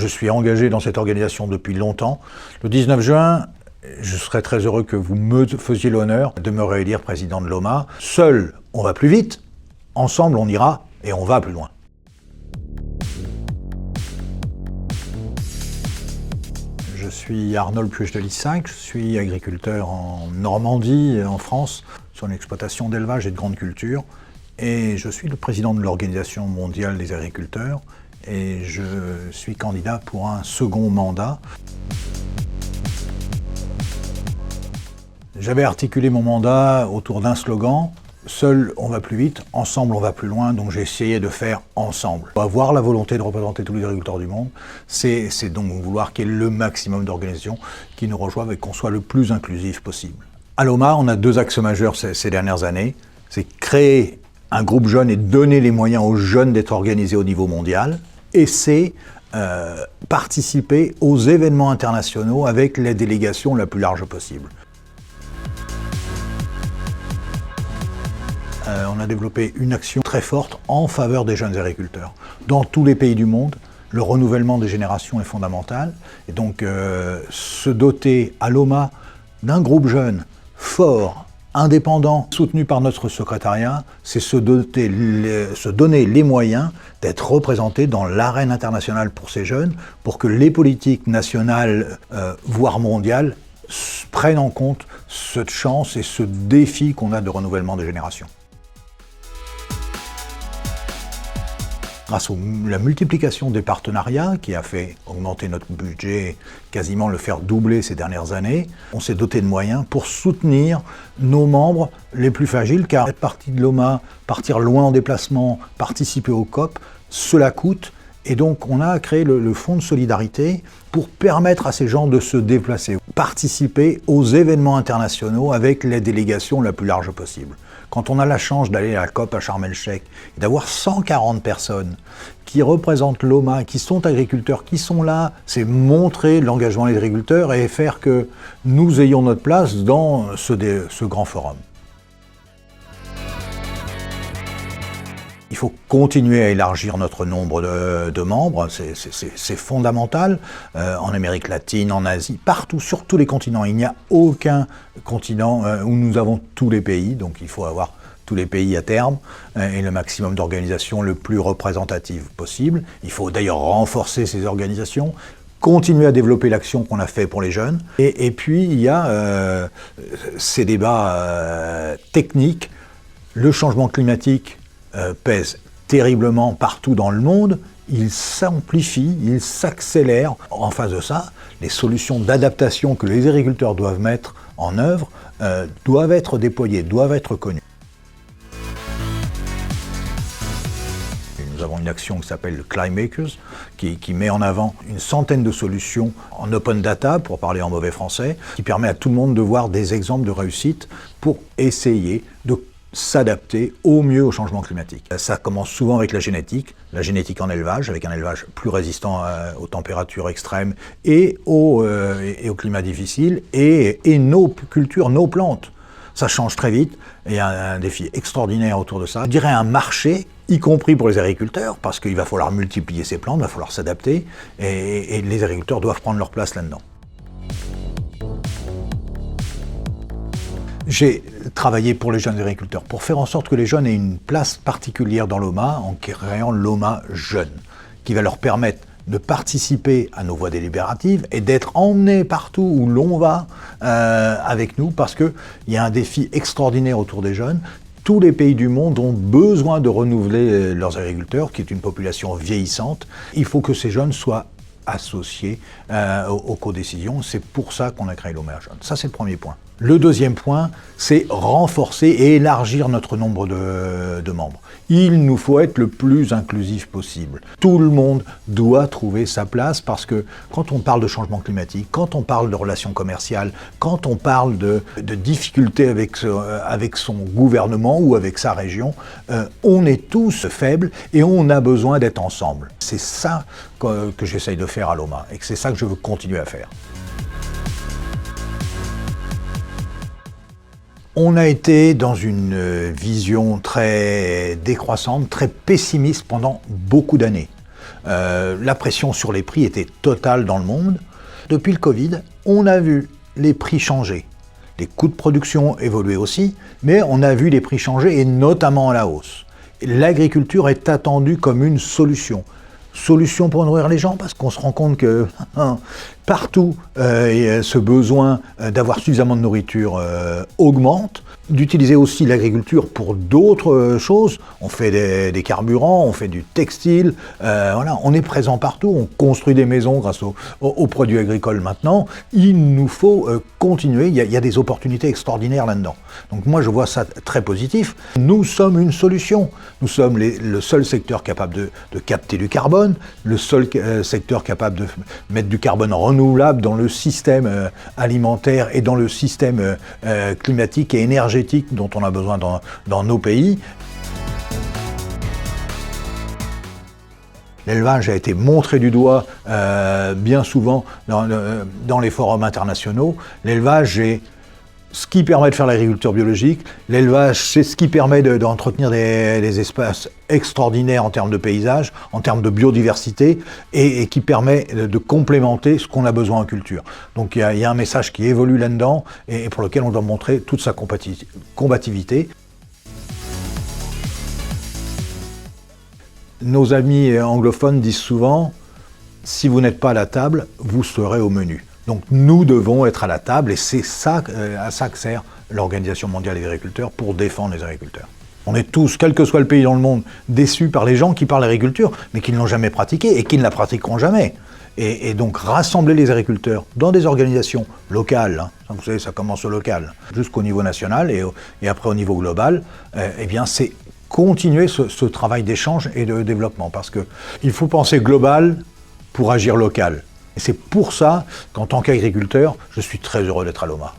Je suis engagé dans cette organisation depuis longtemps. Le 19 juin, je serais très heureux que vous me faisiez l'honneur de me réélire président de l'OMA. Seul, on va plus vite. Ensemble, on ira et on va plus loin. Je suis Arnold Puech de Lissac, je suis agriculteur en Normandie, en France, sur une exploitation d'élevage et de grande culture. Et je suis le président de l'Organisation mondiale des agriculteurs et je suis candidat pour un second mandat. J'avais articulé mon mandat autour d'un slogan, « Seul on va plus vite, ensemble on va plus loin », donc j'ai essayé de faire ensemble. Avoir la volonté de représenter tous les agriculteurs du monde, c'est donc vouloir qu'il y ait le maximum d'organisations qui nous rejoignent et qu'on soit le plus inclusif possible. À l'OMA, on a deux axes majeurs ces dernières années, c'est créer un groupe jeune et donner les moyens aux jeunes d'être organisés au niveau mondial, et c'est participer aux événements internationaux avec la délégation la plus large possible. On a développé une action très forte en faveur des jeunes agriculteurs. Dans tous les pays du monde, le renouvellement des générations est fondamental, et donc se doter à l'OMA d'un groupe jeune, fort, indépendant, soutenu par notre secrétariat, c'est se donner les moyens d'être représenté dans l'arène internationale pour ces jeunes, pour que les politiques nationales, voire mondiales, prennent en compte cette chance et ce défi qu'on a de renouvellement des générations. Grâce à la multiplication des partenariats qui a fait augmenter notre budget, quasiment le faire doubler ces dernières années, on s'est doté de moyens pour soutenir nos membres les plus fragiles, car être parti de l'OMA, partir loin en déplacement, participer au COP, cela coûte. Et donc on a créé le fonds de solidarité pour permettre à ces gens de se déplacer, participer aux événements internationaux avec la délégation la plus large possible. Quand on a la chance d'aller à la COP à Sharm el-Sheikh et d'avoir 140 personnes qui représentent l'OMA, qui sont agriculteurs, qui sont là, c'est montrer l'engagement des agriculteurs et faire que nous ayons notre place dans ce grand forum. Il faut continuer à élargir notre nombre de membres, c'est fondamental. En Amérique latine, en Asie, partout, sur tous les continents. Il n'y a aucun continent où nous avons tous les pays, donc il faut avoir tous les pays à terme et le maximum d'organisations le plus représentatives possible. Il faut d'ailleurs renforcer ces organisations, continuer à développer l'action qu'on a fait pour les jeunes. Et puis il y a ces débats techniques. Le changement climatique pèse terriblement partout dans le monde, il s'amplifie, il s'accélère. En face de ça, les solutions d'adaptation que les agriculteurs doivent mettre en œuvre doivent être déployées, doivent être connues. Nous avons une action qui s'appelle le Climakers, qui met en avant une centaine de solutions en open data, pour parler en mauvais français, qui permet à tout le monde de voir des exemples de réussite pour essayer de s'adapter au mieux au changement climatique. Ça commence souvent avec la génétique en élevage, avec un élevage plus résistant aux températures extrêmes et au climat difficile, et nos cultures, nos plantes. Ça change très vite, et il y a un défi extraordinaire autour de ça. Je dirais un marché, y compris pour les agriculteurs, parce qu'il va falloir multiplier ces plantes, il va falloir s'adapter, et les agriculteurs doivent prendre leur place là-dedans. J'ai travaillé pour les jeunes agriculteurs, pour faire en sorte que les jeunes aient une place particulière dans l'OMA, en créant l'OMA Jeune, qui va leur permettre de participer à nos voies délibératives et d'être emmenés partout où l'on va avec nous, parce qu'il y a un défi extraordinaire autour des jeunes. Tous les pays du monde ont besoin de renouveler leurs agriculteurs, qui est une population vieillissante. Il faut que ces jeunes soient associés aux codécisions. C'est pour ça qu'on a créé l'OMA Jeune. Ça, c'est le premier point. Le deuxième point, c'est renforcer et élargir notre nombre de membres. Il nous faut être le plus inclusif possible. Tout le monde doit trouver sa place, parce que quand on parle de changement climatique, quand on parle de relations commerciales, quand on parle de difficultés avec son gouvernement ou avec sa région, on est tous faibles et on a besoin d'être ensemble. C'est ça que j'essaye de faire à l'OMA, et c'est ça que je veux continuer à faire. On a été dans une vision très décroissante, très pessimiste pendant beaucoup d'années. la pression sur les prix était totale dans le monde. Depuis le Covid, on a vu les prix changer. Les coûts de production évoluer aussi, mais on a vu les prix changer et notamment à la hausse. L'agriculture est attendue comme une solution. Solution pour nourrir les gens, parce qu'on se rend compte que partout, ce besoin d'avoir suffisamment de nourriture augmente. D'utiliser aussi l'agriculture pour d'autres choses. On fait des carburants, on fait du textile, voilà, on est présent partout, on construit des maisons grâce aux produits agricoles maintenant. Il nous faut continuer, il y a des opportunités extraordinaires là-dedans. Donc moi je vois ça très positif. Nous sommes une solution. Nous sommes le seul secteur capable de capter du carbone, le seul secteur capable de mettre du carbone renouvelable dans le système alimentaire et dans le système climatique et énergétique dont on a besoin dans nos pays. L'élevage a été montré du doigt bien souvent dans les forums internationaux. L'élevage est ce qui permet de faire l'agriculture biologique. L'élevage, c'est ce qui permet d'entretenir des espaces extraordinaires en termes de paysage, en termes de biodiversité, et qui permet de complémenter ce qu'on a besoin en culture. Donc il y a un message qui évolue là-dedans, et pour lequel on doit montrer toute sa combativité. Nos amis anglophones disent souvent « si vous n'êtes pas à la table, vous serez au menu ». Donc nous devons être à la table et c'est ça, à ça que sert l'Organisation mondiale des agriculteurs pour défendre les agriculteurs. On est tous, quel que soit le pays dans le monde, déçus par les gens qui parlent d'agriculture mais qui ne l'ont jamais pratiquée et qui ne la pratiqueront jamais. Et donc rassembler les agriculteurs dans des organisations locales, vous savez ça commence au local, jusqu'au niveau national et après au niveau global, eh bien c'est continuer ce travail d'échange et de développement parce qu'il faut penser global pour agir local. Et c'est pour ça qu'en tant qu'agriculteur, je suis très heureux d'être à l'OMA.